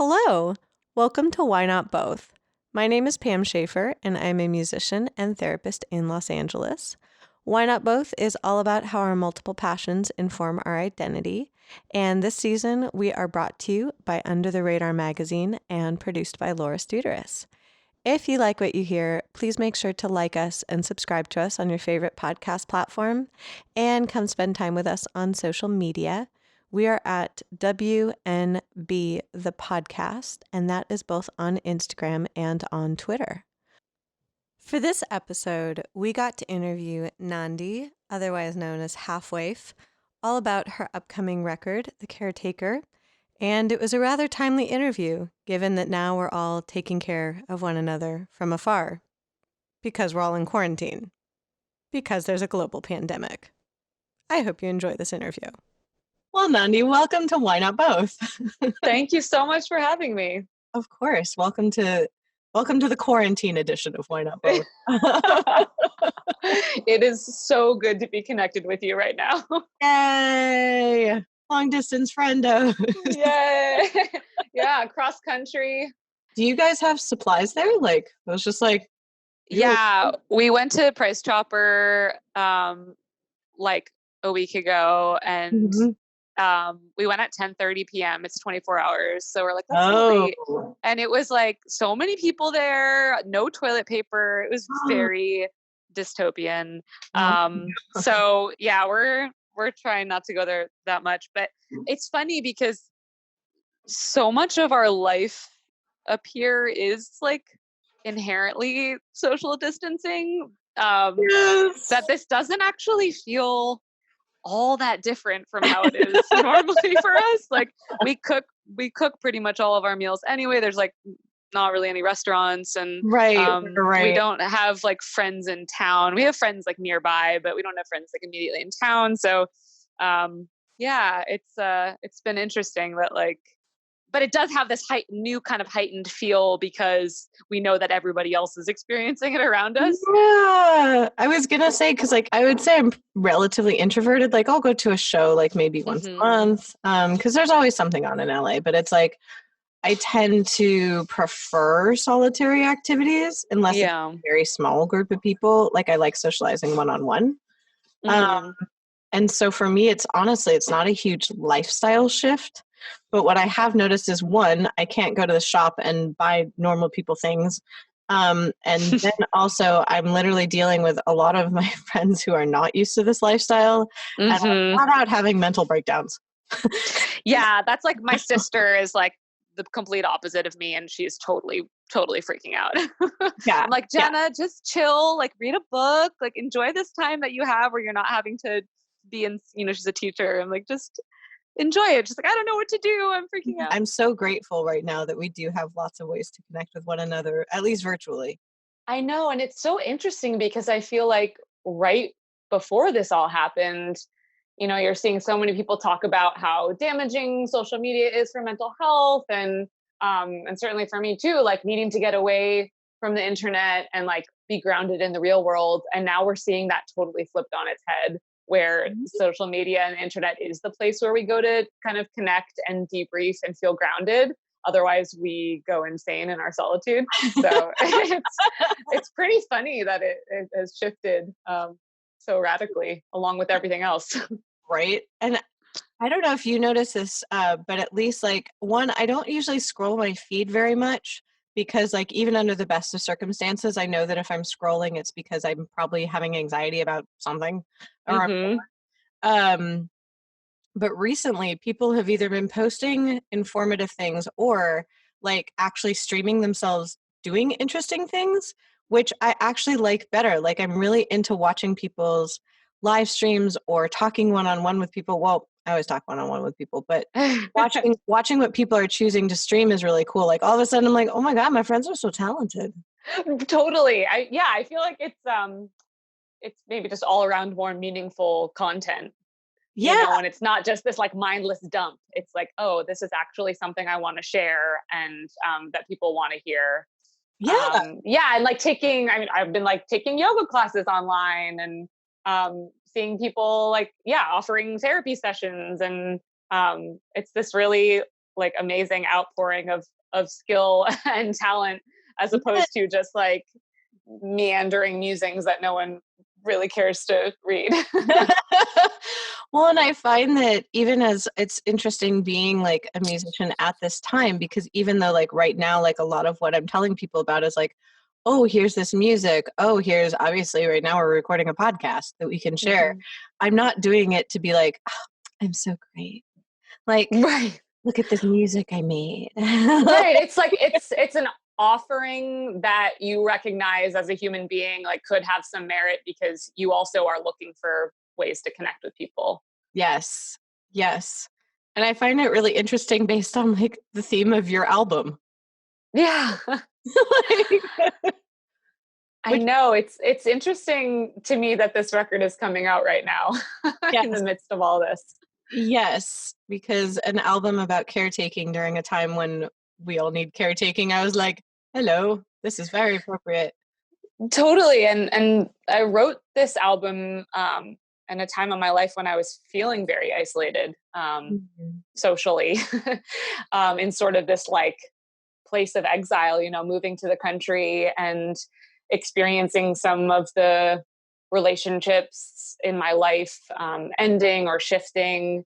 Hello, welcome to Why Not Both. My name is Pam Schaefer, and I'm a musician and therapist in Los Angeles. Why Not Both is all about how our multiple passions inform our identity, and this season we are brought to you by Under the Radar magazine and produced by Laura Studeris. If you like what you hear, please make sure to like us and subscribe to us on your favorite podcast platform, and come spend time with us on social media. We are at WNB the podcast, and that is both on Instagram and on Twitter. For this episode, we got to interview Nandi, otherwise known as Waif, all about her upcoming record, The Caretaker, and it was a rather timely interview, given that now we're all taking care of one another from afar, because we're all in quarantine, because there's a global pandemic. I hope you enjoy this interview. Well, Nandi, welcome to Why Not Both. Thank you so much for having me. Of course. Welcome to the quarantine edition of Why Not Both. It is so good to be connected with you right now. Yay! Long distance friendos. Yay! Yeah, cross country. Do you guys have supplies there? Like, it was just like... Yeah, we went to Price Chopper like a week ago, and we went at 10:30 p.m. It's 24 hours. So we're like, that's late. And it was like so many people there, no toilet paper. It was very dystopian. So yeah, we're trying not to go there that much, but it's funny because so much of our life up here is like inherently social distancing, that this doesn't actually feel all that different from how it is normally for us. Like we cook pretty much all of our meals anyway. There's like not really any restaurants, and we don't have like friends in town. We have friends like nearby, but we don't have friends like immediately in town. So yeah, it's been interesting that like, but it does have this new kind of heightened feel because we know that everybody else is experiencing it around us. Yeah, I was gonna say, because like I would say I'm relatively introverted. Like I'll go to a show like maybe once a month, because there's always something on in LA. But it's like I tend to prefer solitary activities unless it's a very small group of people. Like I like socializing one-on-one. And so for me, it's not a huge lifestyle shift. But what I have noticed is, one, I can't go to the shop and buy normal people things. And then also I'm literally dealing with a lot of my friends who are not used to this lifestyle and I'm flat out having mental breakdowns. Yeah, that's like my sister is like the complete opposite of me, and she's totally freaking out. Yeah. I'm like, Jenna, just chill, like read a book, like enjoy this time that you have where you're not having to be in, she's a teacher. I'm like, just enjoy it. Just like, I don't know what to do. I'm freaking out. I'm so grateful right now that we do have lots of ways to connect with one another, at least virtually. I know. And it's so interesting because I feel like right before this all happened, you're seeing so many people talk about how damaging social media is for mental health. And certainly for me too, like needing to get away from the internet and like be grounded in the real world. And now we're seeing that totally flipped on its head, where social media and the internet is the place where we go to kind of connect and debrief and feel grounded. Otherwise we go insane in our solitude. So it's pretty funny that it has shifted so radically along with everything else. Right. And I don't know if you notice this, but at least like one, I don't usually scroll my feed very much because like even under the best of circumstances, I know that if I'm scrolling, it's because I'm probably having anxiety about something. But recently people have either been posting informative things or like actually streaming themselves doing interesting things, which I actually like better. Like I'm really into watching people's live streams or talking one-on-one with people. Well, I always talk one-on-one with people, but watching what people are choosing to stream is really cool. Like all of a sudden I'm like, oh my God, my friends are so talented. Totally. I feel like it's maybe just all around more meaningful content. Yeah. And it's not just this like mindless dump. It's like, oh, this is actually something I want to share and that people want to hear. Yeah. And like I've been like taking yoga classes online and seeing people like, offering therapy sessions. And it's this really like amazing outpouring of skill and talent, as opposed to just like meandering musings that no one really cares to read. Well, and I find that even as it's interesting being like a musician at this time, because even though like right now, like a lot of what I'm telling people about is like, oh, here's this music. Oh, here's obviously right now we're recording a podcast that we can share. Mm-hmm. I'm not doing it to be like, oh, I'm so great. Like, Right. look at this music I made. Right. It's like, it's an offering that you recognize as a human being, like could have some merit because you also are looking for ways to connect with people. Yes. Yes. And I find it really interesting based on like the theme of your album. Yeah. Like, I know it's interesting to me that this record is coming out right now yes. in the midst of all this. Yes, because an album about caretaking during a time when we all need caretaking, I was like, hello, this is very appropriate. Totally. And I wrote this album in a time of my life when I was feeling very isolated socially, in sort of this like place of exile, you know, moving to the country and experiencing some of the relationships in my life ending or shifting.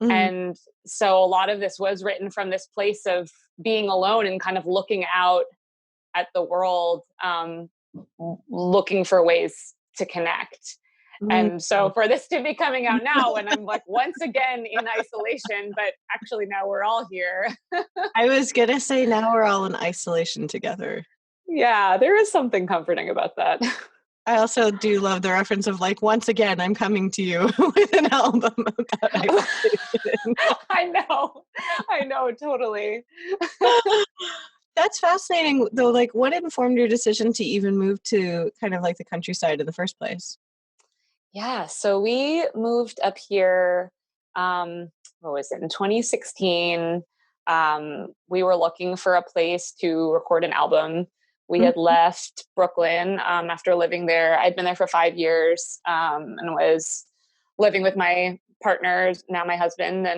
And so a lot of this was written from this place of being alone and kind of looking out at the world, looking for ways to connect. And so for this to be coming out now, and I'm like once again in isolation, but actually now we're all here. I was going to say now we're all in isolation together. Yeah, there is something comforting about that. I also do love the reference of like, once again, I'm coming to you with an album about isolation. I know, totally. That's fascinating though. Like, what informed your decision to even move to kind of like the countryside in the first place? Yeah, so we moved up here, what was it, in 2016. We were looking for a place to record an album. We had left Brooklyn after living there. I'd been there for 5 years and was living with my partner, now my husband.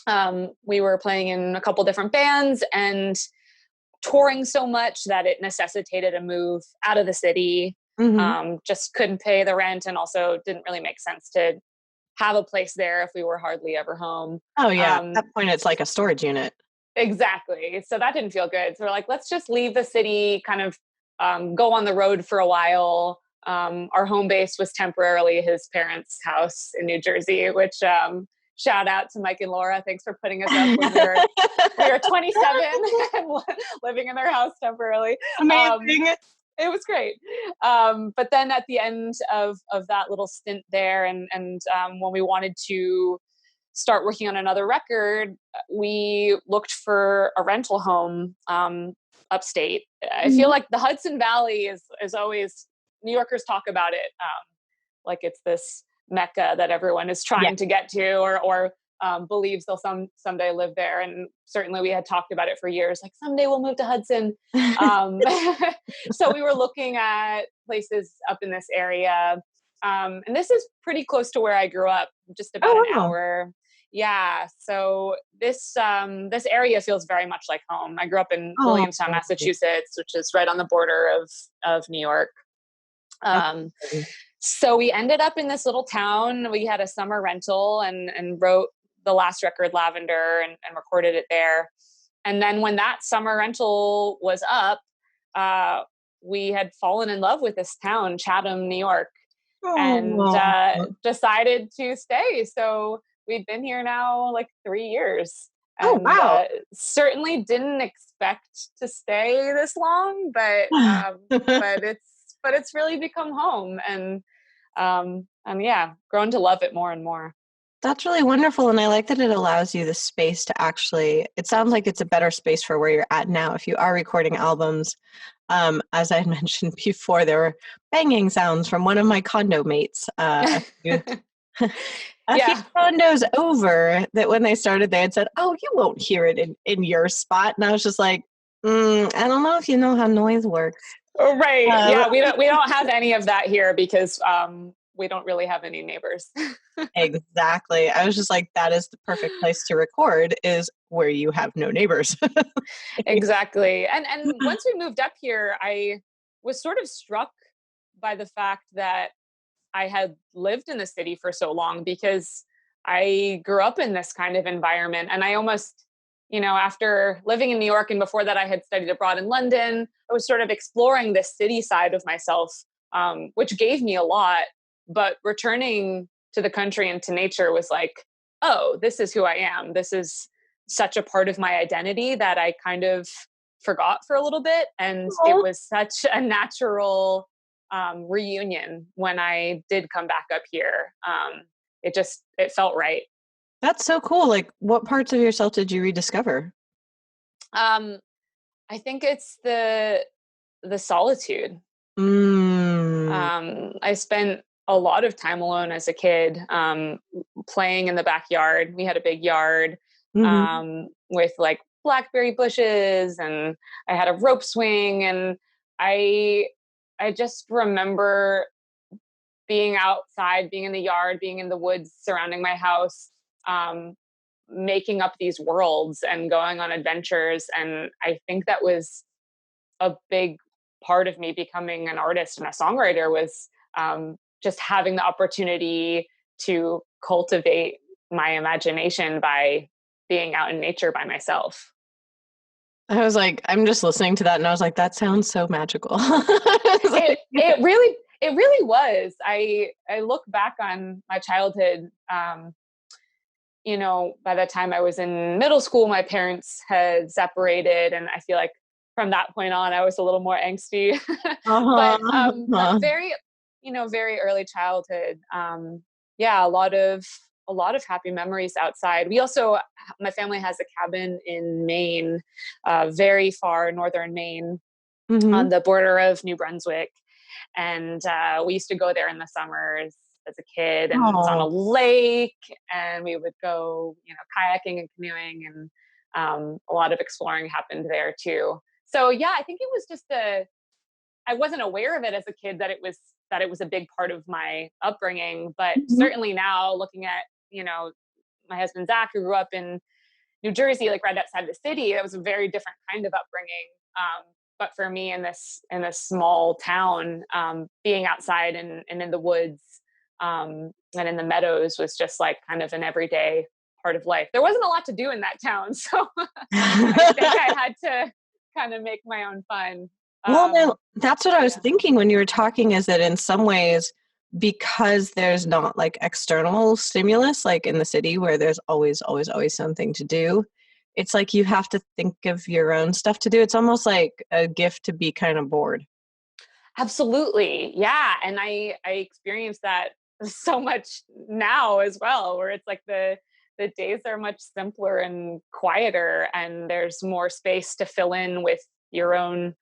And we were playing in a couple different bands and touring so much that it necessitated a move out of the city. Just couldn't pay the rent, and also didn't really make sense to have a place there if we were hardly ever home. Oh yeah, at that point it's like a storage unit. Exactly. So that didn't feel good. So we're like, let's just leave the city, kind of go on the road for a while. Our home base was temporarily his parents' house in New Jersey, which shout out to Mike and Laura. Thanks for putting us up when we were 27 and living in their house temporarily. Amazing. It was great. But then at the end of that little stint there, and when we wanted to start working on another record, we looked for a rental home upstate. I feel like the Hudson Valley is always, New Yorkers talk about it like it's this mecca that everyone is trying to get to, or believes they'll someday live there. And certainly we had talked about it for years, like someday we'll move to Hudson. So we were looking at places up in this area. And this is pretty close to where I grew up, just about an hour. Yeah. So this area feels very much like home. I grew up in Williamstown, Massachusetts, which is right on the border of New York. So we ended up in this little town. We had a summer rental and wrote the last record, Lavender, and recorded it there. And then when that summer rental was up, we had fallen in love with this town, Chatham, New York, and decided to stay. So we'd been here now like 3 years. And, certainly didn't expect to stay this long, but it's really become home, and yeah, grown to love it more and more. That's really wonderful. And I like that it allows you the space to actually, it sounds like it's a better space for where you're at now. If you are recording albums, as I mentioned before, there were banging sounds from one of my condo mates. A few condos over, that when they started, they had said, oh, you won't hear it in your spot. And I was just like, I don't know if you know how noise works. Right. Yeah. We don't have any of that here because, we don't really have any neighbors. Exactly. I was just like, that is the perfect place to record, is where you have no neighbors. Exactly. And once we moved up here, I was sort of struck by the fact that I had lived in the city for so long, because I grew up in this kind of environment. And I almost, after living in New York and before that I had studied abroad in London, I was sort of exploring this city side of myself, which gave me a lot. But returning to the country and to nature was like, oh, this is who I am. This is such a part of my identity that I kind of forgot for a little bit. And it Oh, was such a natural reunion when I did come back up here. It felt right. that's so cool. Like, what parts of yourself did you rediscover? Um, I think it's the solitude. Mm. I spent a lot of time alone as a kid, playing in the backyard. We had a big yard, Hmm. with like blackberry bushes, and I had a rope swing, and I I just remember being outside, being in the yard, being in the woods surrounding my house, um, making up these worlds and going on adventures. And I think that was a big part of me becoming an artist and a songwriter, was just having the opportunity to cultivate my imagination by being out in nature by myself. I was like, I'm just listening to that, and I was like, that sounds so magical. I was It like, it really it really was. I look back on my childhood. By the time I was in middle school, my parents had separated, and I feel like from that point on, I was a little more angsty. uh-huh, But uh-huh. very early childhood. Yeah, a lot of happy memories outside. My family has a cabin in Maine, very far northern Maine, Hmm. on the border of New Brunswick, and we used to go there in the summers as a kid, and it's on a Oh, lake, and we would go, kayaking and canoeing, and a lot of exploring happened there too. So yeah, I think it was just I wasn't aware of it as a kid that it was a big part of my upbringing, but mhm. certainly now looking at, my husband Zach, who grew up in New Jersey, like right outside the city, it was a very different kind of upbringing. But for me in this small town, being outside and in the woods, and in the meadows was just like kind of an everyday part of life. There wasn't a lot to do in that town, so I think I had to kind of make my own fun. Well, no, Um, that's what I was yeah. thinking when you were talking, is that in some ways, because there's not like external stimulus, like in the city where there's always, always, always something to do, it's like you have to think of your own stuff to do. It's almost like a gift to be kind of bored. Absolutely. Yeah. And I experience that so much now as well, where it's like the days are much simpler and quieter, and there's more space to fill in with your own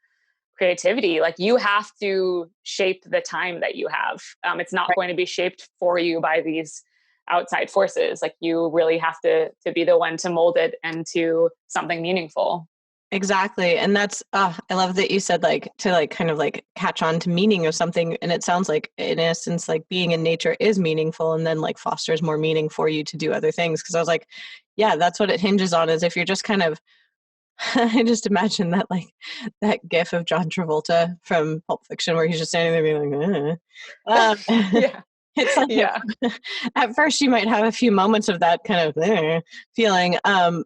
creativity. Like, you have to shape the time that you have. It's not going to be shaped for you by these outside forces. Like, you really have to be the one to mold it into something meaningful. Exactly. And that's, I love that you said like to like kind of like catch on to meaning of something. And it sounds like, in essence, like being in nature is meaningful and then like fosters more meaning for you to do other things. Cause I was like, yeah, that's what it hinges on, is if you're just kind of, I just imagine that like that gif of John Travolta from Pulp Fiction where he's just standing there being like, Yeah. it's like Yeah. at first you might have a few moments of that kind of feeling,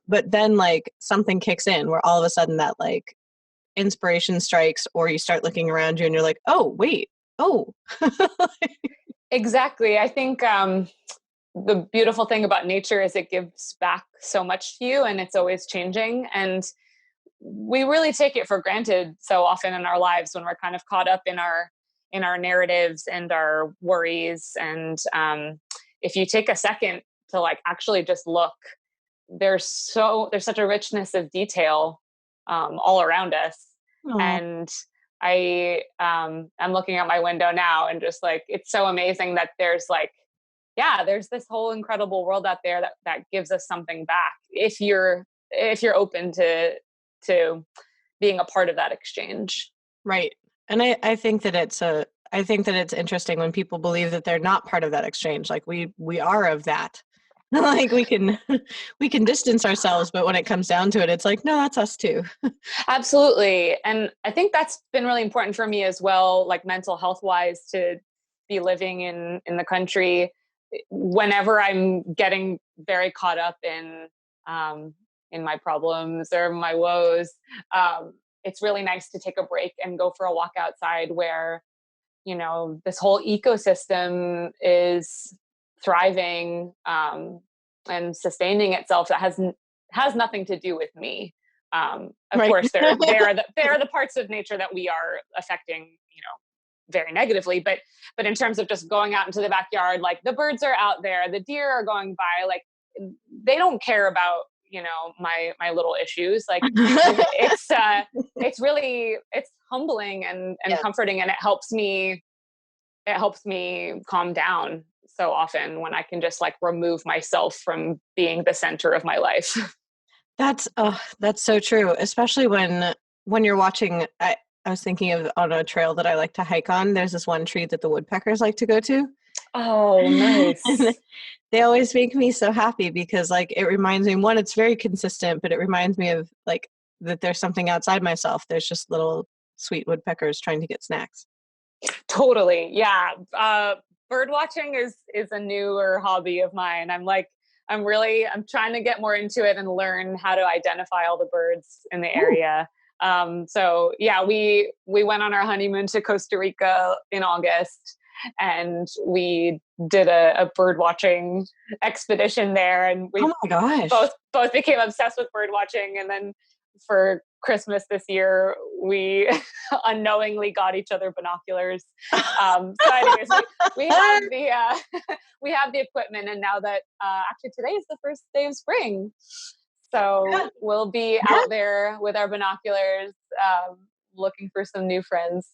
but then like something kicks in where all of a sudden that like inspiration strikes, or you start looking around you and you're like, oh wait, oh. Exactly. I think the beautiful thing about nature is it gives back so much to you, and it's always changing. And we really take it for granted so often in our lives, when we're kind of caught up in our narratives and our worries. And if you take a second to like actually just look, there's such a richness of detail, all around us. Oh, And I'm looking out my window now, and just like, it's so amazing that there's like, yeah, there's this whole incredible world out there that gives us something back, if you're open to being a part of that exchange. right. And I think that I think that it's interesting when people believe that they're not part of that exchange. Like we are of that. Like we can distance ourselves, but when it comes down to it, it's like, no, that's us too. Absolutely. And I think that's been really important for me as well, like mental health wise, to be living in the country. Whenever I'm getting very caught up in my problems or my woes, it's really nice to take a break and go for a walk outside where, this whole ecosystem is thriving, and sustaining itself. That has nothing to do with me. Of Right. course, there are the parts of nature that we are affecting, very negatively. But in terms of just going out into the backyard, like the birds are out there, the deer are going by, like they don't care about my little issues. Like it's really it's humbling and Yeah. comforting, and it helps me calm down so often when I can just like remove myself from being the center of my life. That's so true, especially when you're watching. I was thinking of on a trail that I like to hike on. There's this one tree that the woodpeckers like to go to. Oh, And nice. they always make me so happy because like it reminds me, one, it's very consistent, but it reminds me of like that there's something outside myself. There's just little sweet woodpeckers trying to get snacks. Totally. Yeah. Bird watching is a newer hobby of mine. I'm trying to get more into it and learn how to identify all the birds in the Ooh. area. So yeah, we went on our honeymoon to Costa Rica in August, and we did a bird watching expedition there, and we Oh my gosh. both became obsessed with bird watching. And then for Christmas this year, we unknowingly got each other binoculars. So anyways, we have the we have the equipment, and now that actually today is the first day of spring, so we'll be out there with our binoculars, looking for some new friends.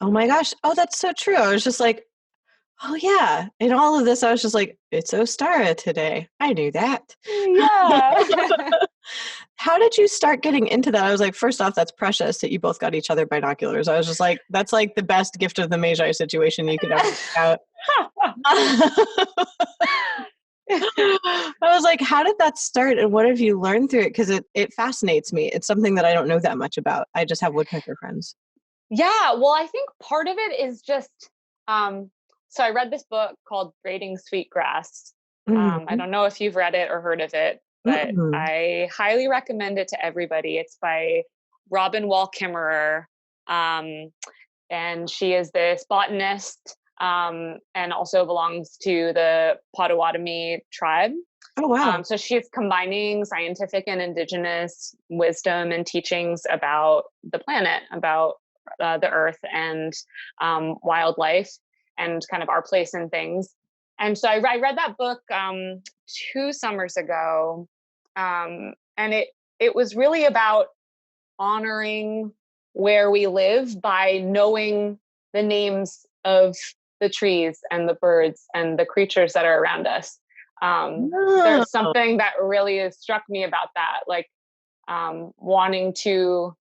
Oh my gosh. Oh, that's so true. I was just like, oh yeah. In all of this, I was just like, it's Ostara today. I knew that. Yeah. How did you start getting into that? I was like, first off, that's precious that you both got each other binoculars. I was just like, that's like the best gift of the Magi situation you could ever pick out. I was like, how did that start and what have you learned through it? Because it fascinates me. It's something that I don't know that much about. I just have woodpecker friends. Yeah, well, I think part of it is just so I read this book called Braiding Sweetgrass. I Mm-hmm. don't know if you've read it or heard of it, but Mm-mm. I highly recommend it to everybody. It's by Robin Wall Kimmerer. And she is this botanist, and also belongs to the Potawatomi tribe. Oh, wow. So she's combining scientific and indigenous wisdom and teachings about the planet, about the earth, and wildlife, and kind of our place in things. And so I read that book 2 summers ago, and it was really about honoring where we live by knowing the names of the trees and the birds and the creatures that are around us. Oh, There's something that really has struck me about that, like wanting to,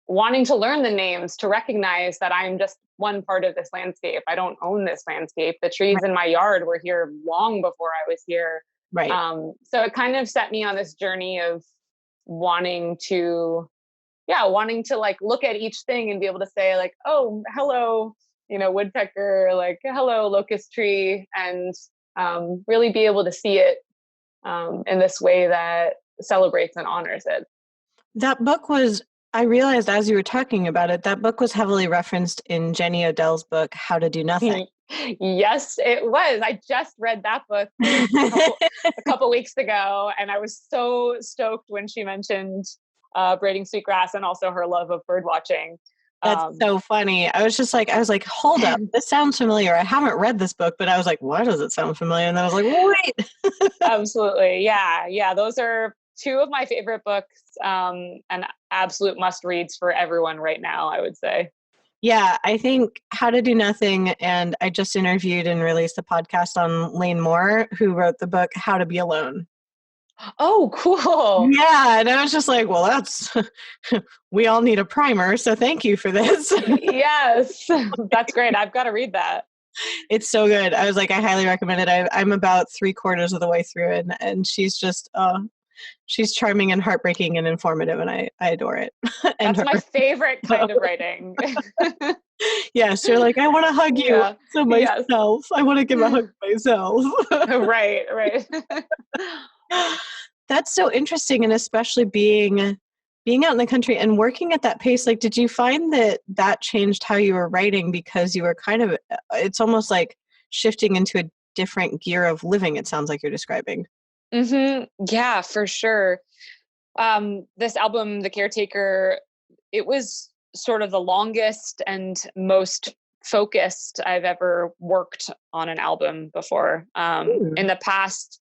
wanting to learn the names, to recognize that I'm just one part of this landscape. I don't own this landscape. The trees right. in my yard were here long before I was here. Right. So it kind of set me on this journey of wanting to, wanting to like look at each thing and be able to say like, oh, hello, woodpecker, like hello, locust tree, and really be able to see it in this way that celebrates and honors it. That book was, I realized as you were talking about it, that book was heavily referenced in Jenny Odell's book, How to Do Nothing. Yes, it was. I just read that book a couple weeks ago, and I was so stoked when she mentioned braiding sweetgrass and also her love of bird watching. That's so funny. I was like, hold up, this sounds familiar. I haven't read this book, but I was like, why does it sound familiar? And then I was like, wait. Absolutely. Yeah. Those are two of my favorite books, and absolute must reads for everyone right now, I would say. Yeah, I think How to Do Nothing, and I just interviewed and released a podcast on Lane Moore, who wrote the book How to Be Alone. Oh, cool. Yeah, and I was just like, well, that's we all need a primer, so thank you for this. Yes, that's great. I've got to read that. It's so good. I was like, I highly recommend it. I'm about 3/4 of the way through it, and she's just she's charming and heartbreaking and informative, and I adore it. And That's her. my favorite kind of writing. Yes, you're like, I want to hug you Yeah. to Yes. myself. I want to give a hug to myself. Right, right. That's so interesting, and especially being out in the country and working at that pace. Like, did you find that that changed how you were writing because you were kind of? It's almost like shifting into a different gear of living. It sounds like you're describing. Yeah, for sure. This album, The Caretaker, it was sort of the longest and most focused I've ever worked on an album before. In Mm. the past,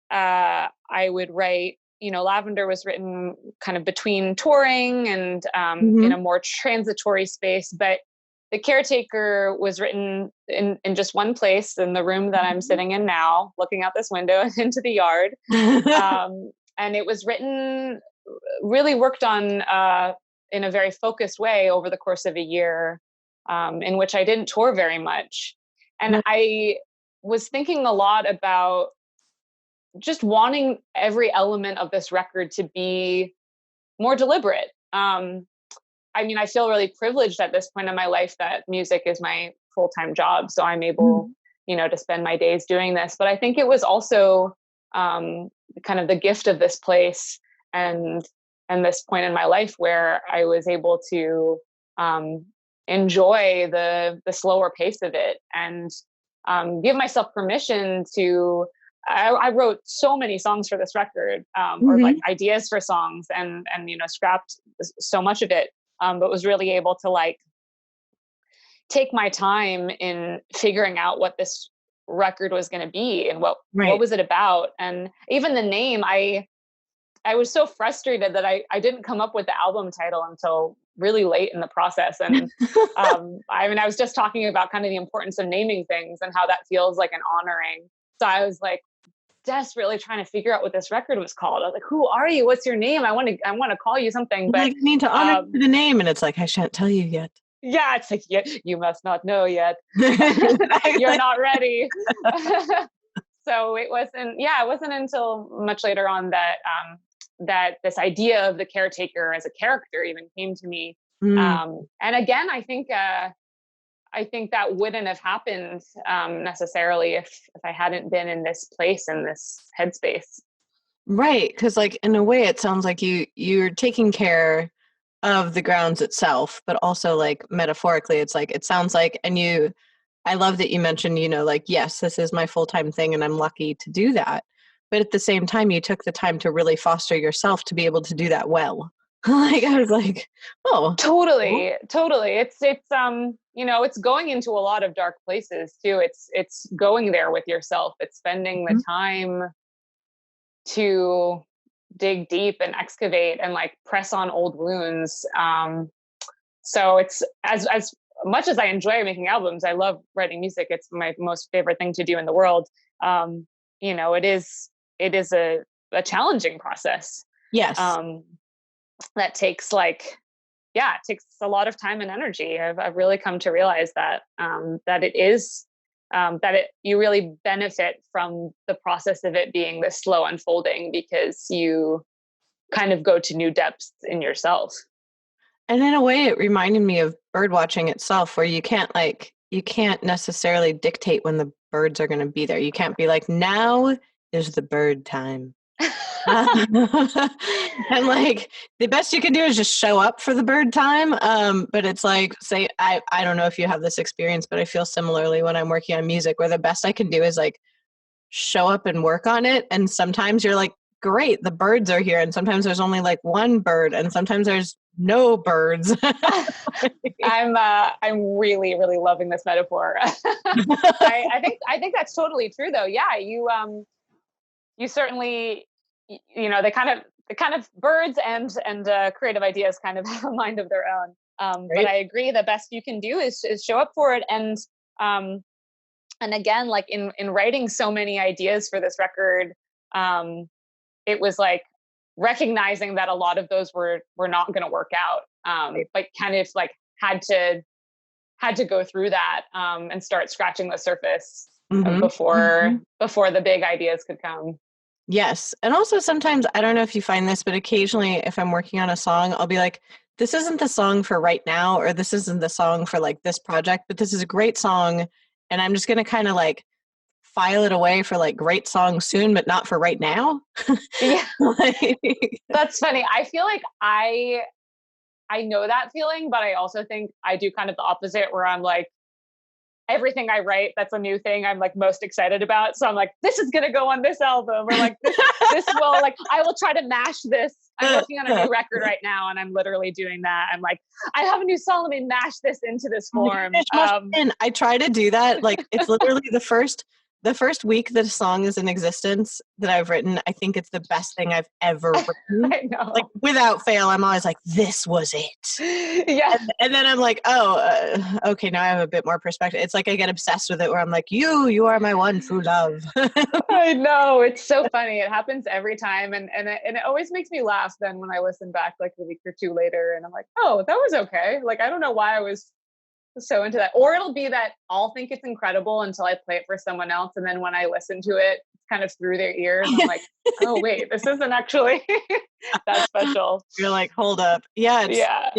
I would write, Lavender was written kind of between touring and in Mm-hmm. a more transitory space, but The Caretaker was written in just one place, in the room that I'm sitting in now, looking out this window into the yard. And it was written, really worked on in a very focused way over the course of a year, in which I didn't tour very much. And I was thinking a lot about just wanting every element of this record to be more deliberate. I mean, I feel really privileged at this point in my life that music is my full time job. So I'm able, to spend my days doing this. But I think it was also um, kind of the gift of this place and this point in my life where I was able to um, enjoy the slower pace of it and give myself permission to. I wrote so many songs for this record, or like Mm-hmm. ideas for songs, and scrapped so much of it, but was really able to like take my time in figuring out what this record was going to be and what Right. was it about. And even the name, I was so frustrated that I didn't come up with the album title until really late in the process. And I mean, I was just talking about kind of the importance of naming things and how that feels like an honoring. So I was like desperately trying to figure out what this record was called. I was like, "Who are you? What's your name? I want to call you something." But Like, I mean, to honor um, the name, and it's like, I shan't tell you yet. yeah, it's like, you must not know yet. You're Exactly. not ready. So it wasn't until much later on that that this idea of the caretaker as a character even came to me. Mm. And again, I think that wouldn't have happened necessarily if I hadn't been in this place, in this headspace. Right, because like in a way, it sounds like you're taking care of the grounds itself, but also like metaphorically, it's like it sounds like, and you, I love that you mentioned, like, yes, this is my full-time thing, and I'm lucky to do that. But at the same time, you took the time to really foster yourself to be able to do that well. Like I was like, oh, cool. Totally, totally. It's going into a lot of dark places too. It's going there with yourself. It's spending the Mhm. time to dig deep and excavate and like press on old wounds. So it's as much as I enjoy making albums, I love writing music. It's my most favorite thing to do in the world. Um, it is a challenging process. Yes. Um, that takes like yeah, it takes a lot of time and energy. I've really come to realize that that it is that it you really benefit from the process of it being this slow unfolding because you kind of go to new depths in yourself. And in a way, it reminded me of bird watching itself, where you can't necessarily dictate when the birds are going to be there. You can't be like, now is the bird time. And like the best you can do is just show up for the bird time. But it's like, say, I don't know if you have this experience, but I feel similarly when I'm working on music, where the best I can do is like show up and work on it. And sometimes you're like, great, the birds are here. And sometimes there's only like one bird, and sometimes there's no birds. I'm really really loving this metaphor. I think that's totally true though. Yeah, you certainly the kind of birds and creative ideas kind of have a mind of their own. But Right? I agree, the best you can do is show up for it. Um, and again, like in writing so many ideas for this record, um, it was like recognizing that a lot of those were not going to work out. But kind of like had to go through that and start scratching the surface before the big ideas could come. Yes. And also sometimes, I don't know if you find this, but occasionally if I'm working on a song, I'll be like, this isn't the song for right now, or this isn't the song for like this project, but this is a great song. And I'm just going to kind of like file it away for like great songs soon, but not for right now. Yeah. Like, That's funny. I feel like I know that feeling, but I also think I do kind of the opposite where I'm like, everything I write that's a new thing I'm like most excited about. So I'm like, this is gonna go on this album, or like this will like I will try to mash this. I'm working on a new record right now, and I'm literally doing that. I'm like, I have a new song. Let me mash this into this form. I try to do that. Like it's literally the first week that a song is in existence that I've written. I think it's the best thing I've ever written. I know. Like without fail, I'm always like, this was it. Yeah. And then I'm like, oh, okay, now I have a bit more perspective. It's like I get obsessed with it where I'm like, you are my one true love. I know. It's so funny. It happens every time. And it always makes me laugh then when I listen back like a week or two later and I'm like, oh, that was okay. Like, I don't know why I was so into that. Or it'll be that I'll think it's incredible until I play it for someone else. And then when I listen to it, it's kind of through their ears. I'm like, oh, wait, this isn't actually that special. You're like, hold up. Yeah. Yeah.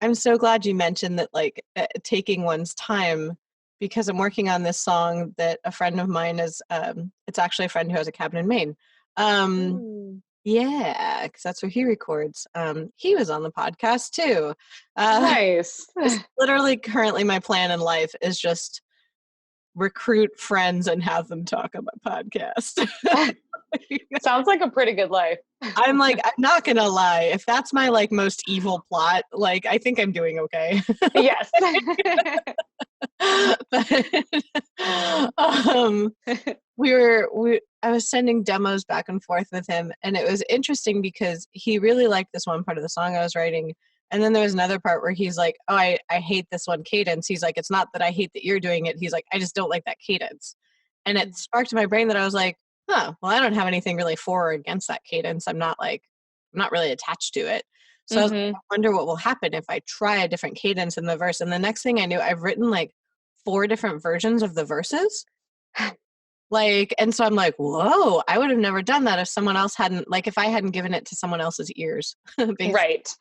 I'm so glad you mentioned that, like, taking one's time, because I'm working on this song that a friend of mine is, it's actually a friend who has a cabin in Maine. Yeah, because that's where he records. He was on the podcast too. Nice. Literally currently my plan in life is just recruit friends and have them talk on my podcast. Sounds like a pretty good life. I'm like, I'm not gonna lie, if that's my like most evil plot, like I think I'm doing okay. Yes. But, I was sending demos back and forth with him, and it was interesting because he really liked this one part of the song I was writing. And then there was another part where he's like, oh, I hate this one cadence. He's like, it's not that I hate that you're doing it. He's like, I just don't like that cadence. And it sparked in my brain that I was like, huh, well, I don't have anything really for or against that cadence. I'm not really attached to it. So I was like, I wonder what will happen if I try a different cadence in the verse. And the next thing I knew, I've written like 4 different versions of the verses. Like, and so I'm like, whoa, I would have never done that if someone else hadn't, like, if I hadn't given it to someone else's ears. Right.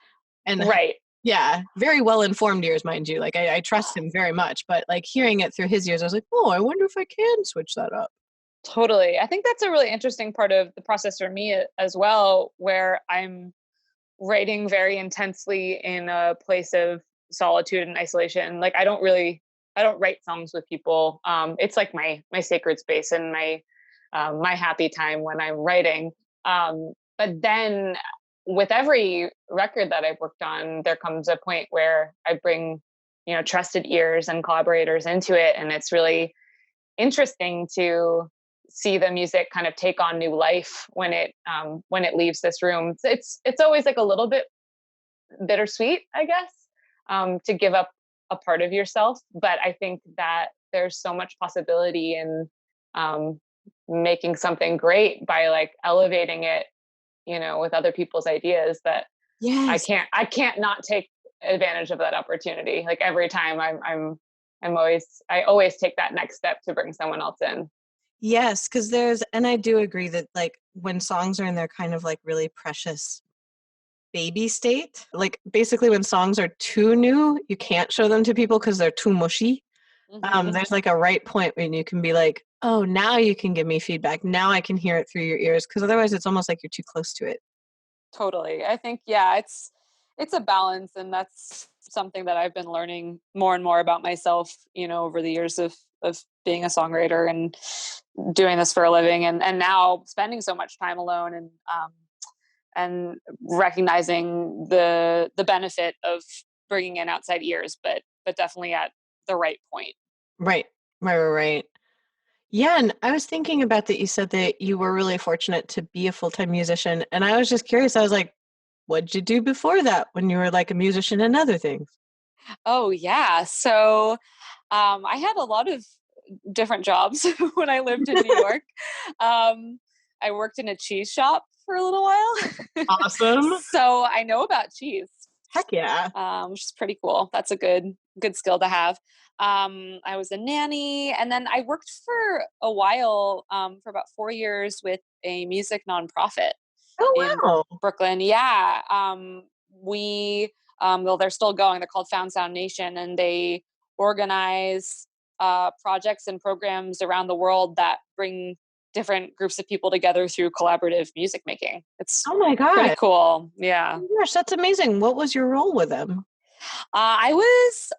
And right. Yeah, very well-informed ears, mind you. Like, I trust him very much, but like hearing it through his ears, I was like, oh, I wonder if I can switch that up. Totally. I think that's a really interesting part of the process for me as well, where I'm writing very intensely in a place of solitude and isolation. Like I don't write songs with people. It's like my sacred space and my happy time when I'm writing. But then with every record that I've worked on, there comes a point where I bring, trusted ears and collaborators into it. And it's really interesting to see the music kind of take on new life when it leaves this room. It's always like a little bit bittersweet, I guess, to give up a part of yourself. But I think that there's so much possibility in making something great by like elevating it, with other people's ideas that Yes. I can't not take advantage of that opportunity. Like every time I always take that next step to bring someone else in. Yes, because and I do agree that like when songs are in their kind of like really precious baby state, like basically when songs are too new, you can't show them to people because they're too mushy. There's like a right point when you can be like, oh, now you can give me feedback. Now I can hear it through your ears, because otherwise it's almost like you're too close to it. Totally. I think, yeah, it's a balance, and that's something that I've been learning more and more about myself, over the years of being a songwriter and doing this for a living, and now spending so much time alone, and recognizing the benefit of bringing in outside ears, but definitely at the right point. Right. Yeah, and I was thinking about that. You said that you were really fortunate to be a full-time musician, and I was just curious. I was like, what'd you do before that when you were like a musician and other things? Oh yeah. So I had a lot of different jobs when I lived in New York. I worked in a cheese shop for a little while. Awesome. So I know about cheese. Heck yeah. Which is pretty cool. That's a good skill to have. I was a nanny, and then I worked for a while, for about 4 years with a music nonprofit Oh in wow. Brooklyn. Yeah. Well, they're still going. They're called Found Sound Nation, and they organize projects and programs around the world that bring different groups of people together through collaborative music making. It's Oh my pretty God. cool. Yeah. Oh gosh, that's amazing. What was your role with them? I was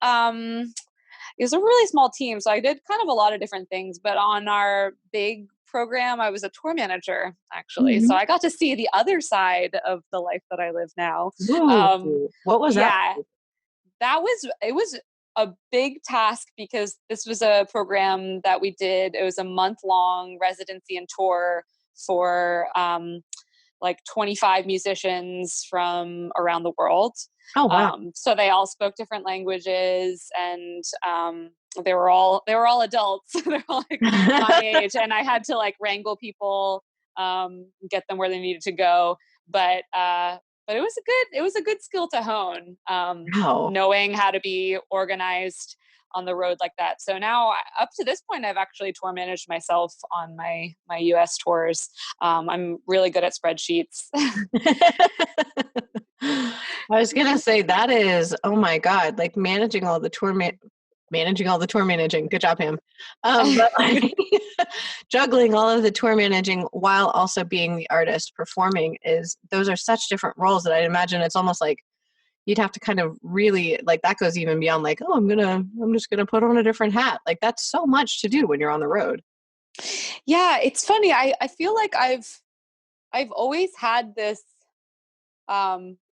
it was a really small team, so I did kind of a lot of different things. But on our big program, I was a tour manager, actually. So Mhm. I got to see the other side of the life that I live now. Ooh, Um, what was that yeah, like? it was a big task because this was a program that we did. It was a month long residency and tour for like 25 musicians from around the world. Oh wow. So they all spoke different languages, and they were all adults. They're all like my age, and I had to like wrangle people, get them where they needed to go. But it was a good skill to hone, Wow. knowing how to be organized on the road like that. So now, up to this point, I've actually tour managed myself on my US tours. I'm really good at spreadsheets. I was gonna say that is, oh my God, like managing all the tour managing. Good job, Pam. But like juggling all of the tour managing while also being the artist performing those are such different roles that I'd imagine it's almost like you'd have to kind of really like that goes even beyond like, oh, I'm just gonna put on a different hat. Like that's so much to do when you're on the road. Yeah, it's funny. I feel like I've always had this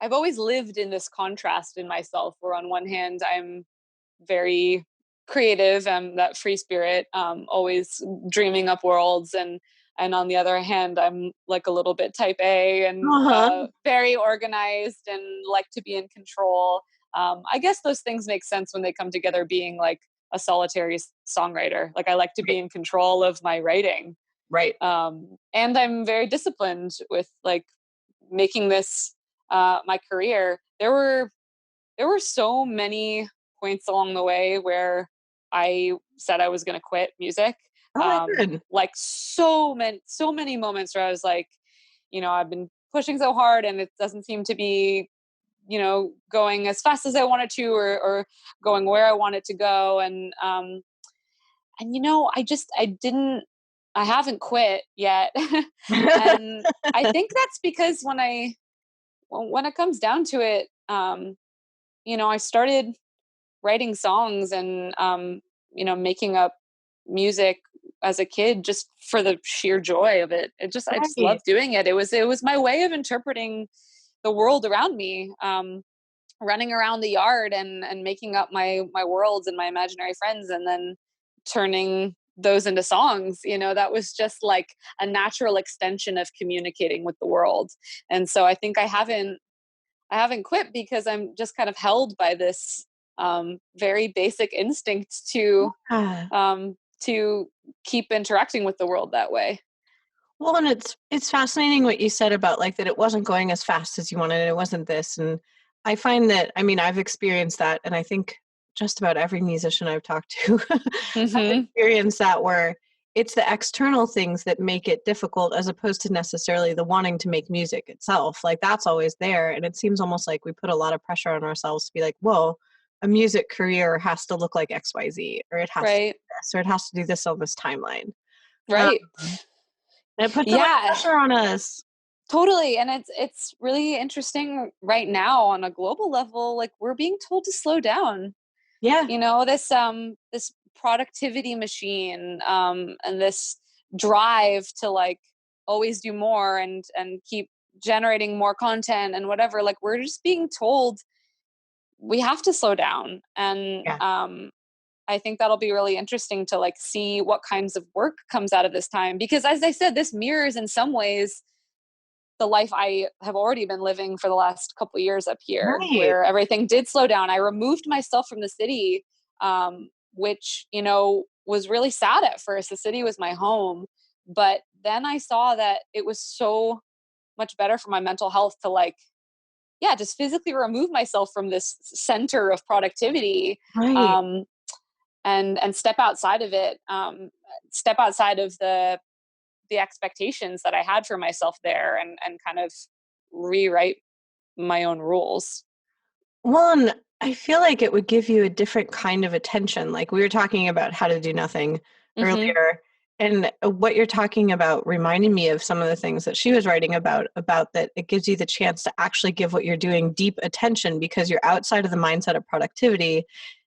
I've always lived in this contrast in myself where on one hand I'm very creative and that free spirit, always dreaming up worlds, and on the other hand I'm like a little bit type A and Uh-huh. very organized and like to be in control. I guess those things make sense when they come together, being like a solitary songwriter. Like I like to be Right. in control of my writing. Right. And I'm very disciplined with like making this my career. There were so many points along the way where I said I was going to quit music. Oh my God. Like so many moments where I was like, I've been pushing so hard and it doesn't seem to be, going as fast as I wanted to, or going where I wanted to go. And I haven't quit yet. And I think that's because when it comes down to it, I started writing songs and making up music as a kid just for the sheer joy of it. I just love Right. doing it. It was my way of interpreting the world around me. Running around the yard and making up my worlds and my imaginary friends, and then turning those into songs. That was just like a natural extension of communicating with the world. And so I think I haven't quit because I'm just kind of held by this very basic instinct Yeah. to keep interacting with the world that way. Well, and it's fascinating what you said about like that it wasn't going as fast as you wanted. It wasn't this, and I find that I mean I've experienced that, and I think just about every musician I've talked to has Hmm. experienced that where it's the external things that make it difficult as opposed to necessarily the wanting to make music itself. Like that's always there, and it seems almost like we put a lot of pressure on ourselves to be like, whoa, a music career has to look like XYZ, or it has to Right. do this, or it has to do this on this timeline. Um, Right. and it puts so much Yeah. pressure on us. Totally. And it's really interesting right now on a global level. Like we're being told to slow down. Yeah. This productivity machine, and this drive to like always do more and keep generating more content and whatever. Like we're just being told we have to slow down. And Yeah. I think that'll be really interesting to like see what kinds of work comes out of this time, because as I said, this mirrors in some ways the life I have already been living for the last couple of years up here, Right. where everything did slow down. I removed myself from the city, which was really sad at first. The city was my home, but then I saw that it was so much better for my mental health to like, yeah, just physically remove myself from this center of productivity, Right. um, and step outside of it, step outside of the expectations that I had for myself there, and kind of rewrite my own rules. Well, and I feel like it would give you a different kind of attention. Like we were talking about how to do nothing Hmm. earlier, and what you're talking about reminded me of some of the things that she was writing about that it gives you the chance to actually give what you're doing deep attention because you're outside of the mindset of productivity.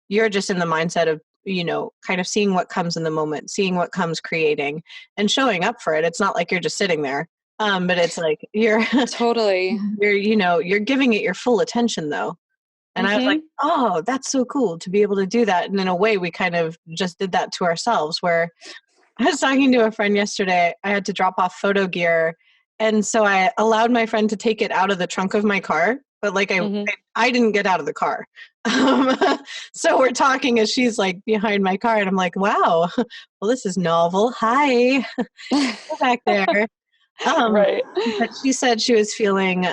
You're just in the mindset of, kind of seeing what comes in the moment, seeing what comes creating and showing up for it. It's not like you're just sitting there. But it's like you're Totally. you're giving it your full attention though. And I was like, Hmm. oh, that's so cool to be able to do that. And in a way, we kind of just did that to ourselves. Where I was talking to a friend yesterday, I had to drop off photo gear. And so I allowed my friend to take it out of the trunk of my car, but like Hmm. I didn't get out of the car. Um, so we're talking as she's like behind my car, and I'm like, wow, well, this is novel. Hi, go back there. Um, Right. but she said she was feeling,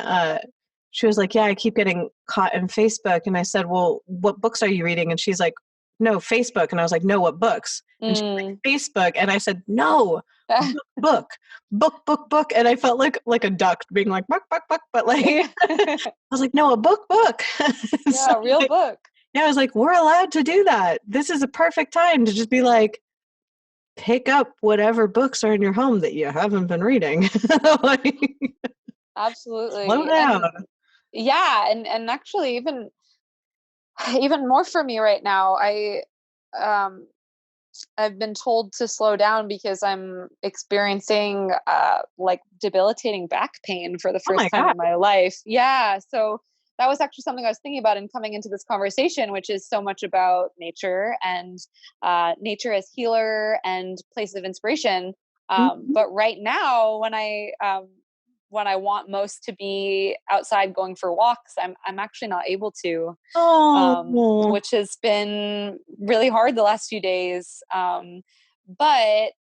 she was like, yeah, I keep getting caught in Facebook. And I said, well, what books are you reading? And she's like, no, Facebook. And I was like, no, what books? And she's Mm. like, Facebook. And I said, no, book, book. And I felt like a duck being like, buck. But like, I was like, no, a book. So Yeah, real like, book. yeah, I was like, we're allowed to do that. This is a perfect time to just be like, pick up whatever books are in your home that you haven't been reading. Like, slow Absolutely. down. And yeah, and actually even more for me right now, um I've been told to slow down because I'm experiencing like debilitating back pain for the Oh my first time god. in my life. Yeah, so that was actually something I was thinking about in coming into this conversation, which is so much about nature and nature as healer and place of inspiration. Mhm. But right now, when I want most to be outside going for walks, I'm actually not able to, Oh. which has been really hard the last few days. But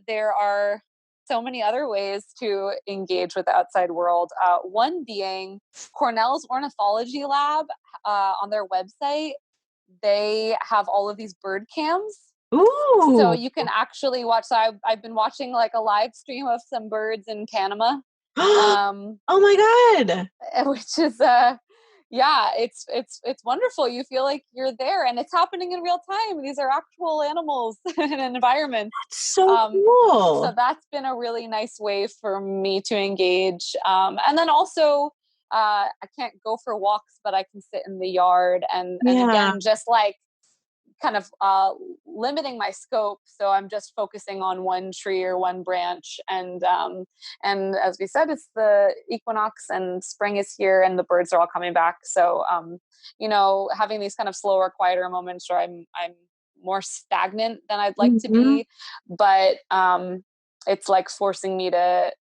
there are so many other ways to engage with the outside world. One being Cornell's ornithology lab, on their website. They have all of these bird cams. So Ooh. you can actually watch. So I've been watching like a live stream of some birds in Panama, um, Oh my god. which is yeah, it's wonderful. You feel like you're there and it's happening in real time. These are actual animals in an environment. That's so um so cool. that's been a really nice way for me to engage, and then also I can't go for walks, but I can sit in the yard, and Yeah. again, just like kind of limiting my scope, so I'm just focusing on one tree or one branch. And as we said, it's the equinox and spring is here and the birds are all coming back. So having these kind of slower, quieter moments where I'm more stagnant than I'd like to Mhm. be, but it's like forcing me to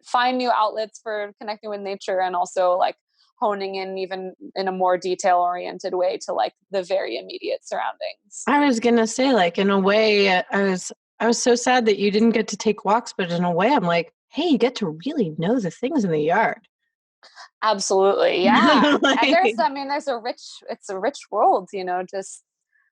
find new outlets for connecting with nature, and also like honing in even in a more detail oriented way to like the very immediate surroundings. I was gonna say, like, in a way, I was so sad that you didn't get to take walks, but in a way, I'm like, hey, you get to really know the things in the yard. Absolutely. Yeah. And Like, there's it's a rich world, just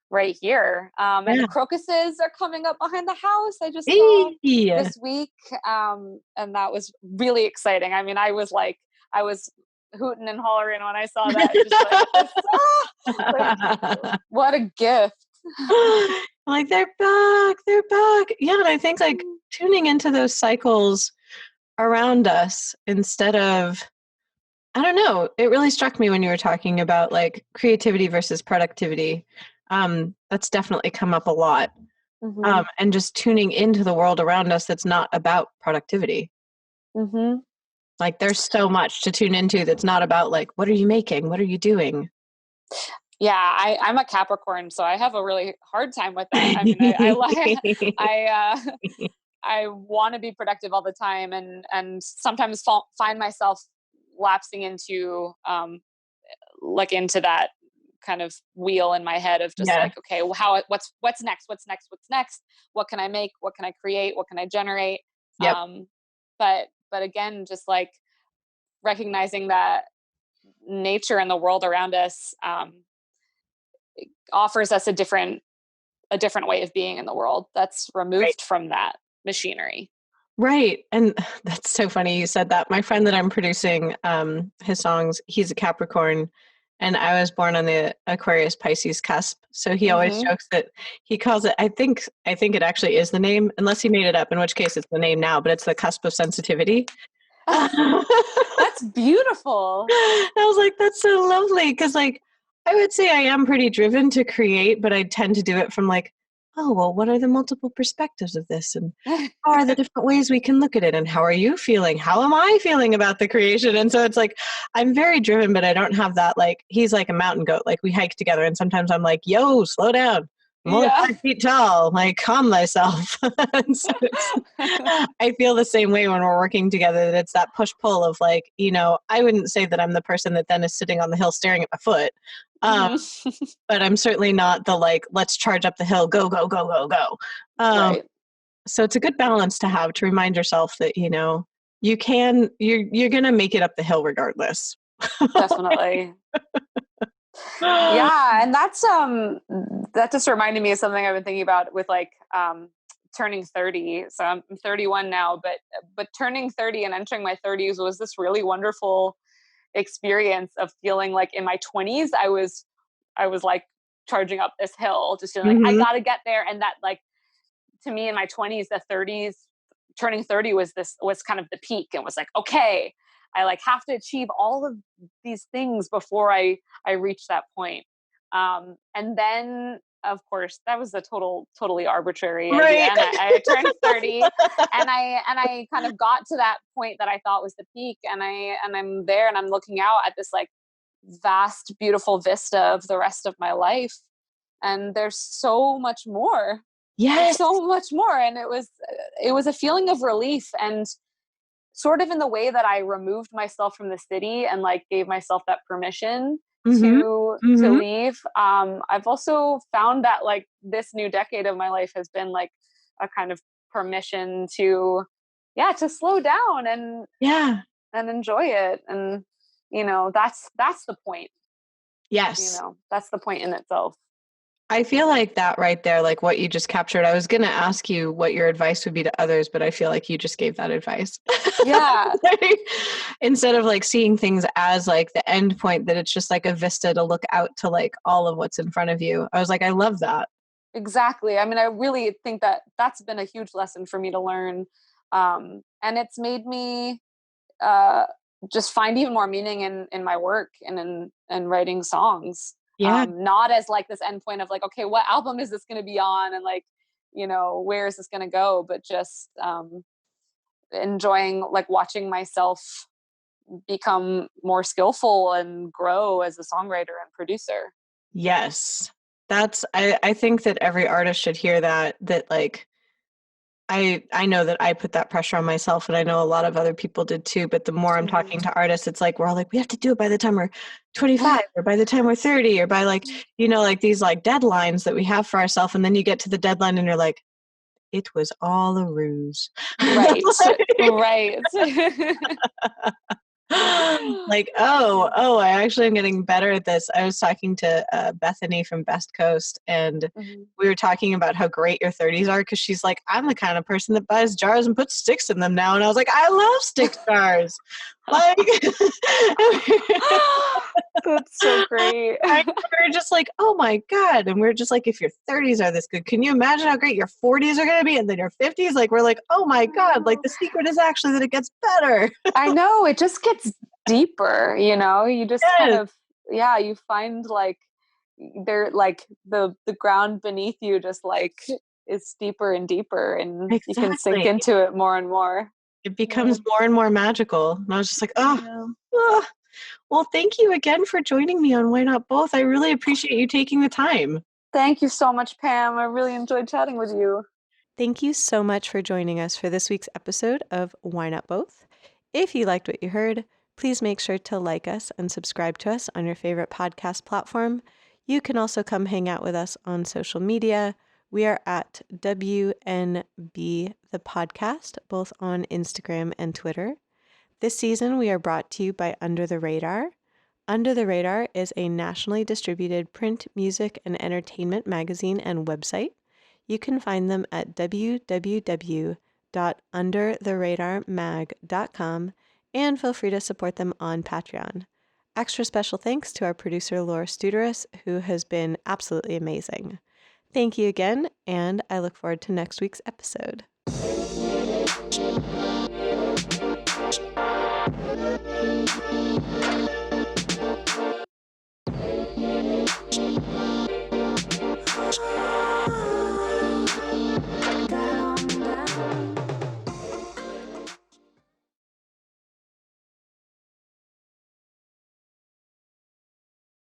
right here. And the yeah. crocuses are coming up behind the house. I just saw Hey. this week. And that was really exciting. I mean, I was hooting and hollering when I saw that, just like this, like, what a gift. Like, they're back. Yeah, and I think, like, tuning into those cycles around us instead of, I don't know, it really struck me when you were talking about, like, creativity versus productivity. That's definitely come up a lot. Hmm. And just tuning into the world around us that's not about productivity. Hmm. Like, there's so much to tune into that's not about, like, what are you making? What are you doing? Yeah, I'm a Capricorn, so I have a really hard time with that. I mean, I like I I want to be productive all the time, and sometimes find myself lapsing into like into that kind of wheel in my head of just Yeah. like, okay, well, what's next? What's next? What can I make? What can I create? What can I generate? Yep. But again, just like recognizing that nature and the world around us offers us a different way of being in the world that's Right. removed from that machinery. Right. And that's so funny you said that. My friend that I'm producing his songs, he's a Capricorn, and I was born on the Aquarius Pisces cusp. So he always jokes that he calls it, I think it actually is the name, unless he made it up, in which case it's the name now, but it's the cusp of sensitivity. That's beautiful. I was like, that's so lovely. Because, like, I would say I am pretty driven to create, but I tend to do it from, like, oh, well, what are the multiple perspectives of this? And how are the different ways we can look at it? And how are you feeling? How am I feeling about the creation? And so it's like, I'm very driven, but I don't have that, like, he's like a mountain goat. Like, we hike together, and sometimes I'm like, yo, slow down. I'm only 5 feet tall. Like, calm thyself. So I feel the same way when we're working together, that it's that push-pull of, like, I wouldn't say that I'm the person that then is sitting on the hill staring at my foot. But I'm certainly not the, like, let's charge up the hill, go, go, go, go, go. Right. So it's a good balance to have, to remind yourself that, you're going to make it up the hill regardless. Definitely. Yeah. And that just reminded me of something I've been thinking about with like, turning 30. So I'm 31 now, but turning 30 and entering my 30s was this really wonderful experience of feeling like in my 20s, I was like charging up this hill, just feeling like I gotta get there. And that, like, to me in my 20s, the 30s, turning 30 was kind of the peak, and was like, okay, I like have to achieve all of these things before I reach that point. And then of course that was a totally arbitrary idea. Right. And I turned 30 and I kind of got to that point that I thought was the peak. And I'm there and I'm looking out at this like vast, beautiful vista of the rest of my life. And there's so much more. There's Yes. so much more. And it was a feeling of relief, and sort of in the way that I removed myself from the city and like gave myself that permission to leave. I've also found that like this new decade of my life has been like a kind of permission to slow down and enjoy it. And that's the point. Yes. That's the point in itself. I feel like that right there, like what you just captured. I was going to ask you what your advice would be to others, but I feel like you just gave that advice. Yeah. Instead of like seeing things as like the end point, that it's just like a vista to look out to like all of what's in front of you. I was like, I love that. Exactly. I mean, I really think that that's been a huge lesson for me to learn. And it's made me just find even more meaning in my work and in writing songs. Yeah. Not as like this endpoint of like, okay, what album is this going to be on? And like, where is this going to go? But just enjoying like watching myself become more skillful and grow as a songwriter and producer. Yes. I think that every artist should hear that like, I know that I put that pressure on myself, and I know a lot of other people did too, but the more I'm talking to artists, it's like, we're all like, we have to do it by the time we're 25 or by the time we're 30 or by like, like these like deadlines that we have for ourselves. And then you get to the deadline and you're like, it was all a ruse. Right. Right. Like, oh, I actually am getting better at this. I was talking to Bethany from Best Coast, and we were talking about how great your 30s are, because she's like, I'm the kind of person that buys jars and puts sticks in them now. And I was like, I love stick jars. Like, that's so great. We're just like, oh my God. And we're just like, if your 30s are this good, can you imagine how great your 40s are going to be? And then your 50s, like, we're like, oh my God, like the secret is actually that it gets better. I know, it just gets deeper, you just kind of, you find like they're like the ground beneath you just like is deeper and deeper, and you can sink into it more and more. It becomes more and more magical. And I was just like, oh. Well, thank you again for joining me on Why Not Both. I really appreciate you taking the time. Thank you so much, Pam. I really enjoyed chatting with you. Thank you so much for joining us for this week's episode of Why Not Both. If you liked what you heard, please make sure to like us and subscribe to us on your favorite podcast platform. You can also come hang out with us on social media. We are at WNB the podcast, both on Instagram and Twitter. This season, we are brought to you by Under the Radar. Under the Radar is a nationally distributed print, music, and entertainment magazine and website. You can find them at www.undertheradarmag.com and feel free to support them on Patreon. Extra special thanks to our producer, Laura Studeris, who has been absolutely amazing. Thank you again, and I look forward to next week's episode.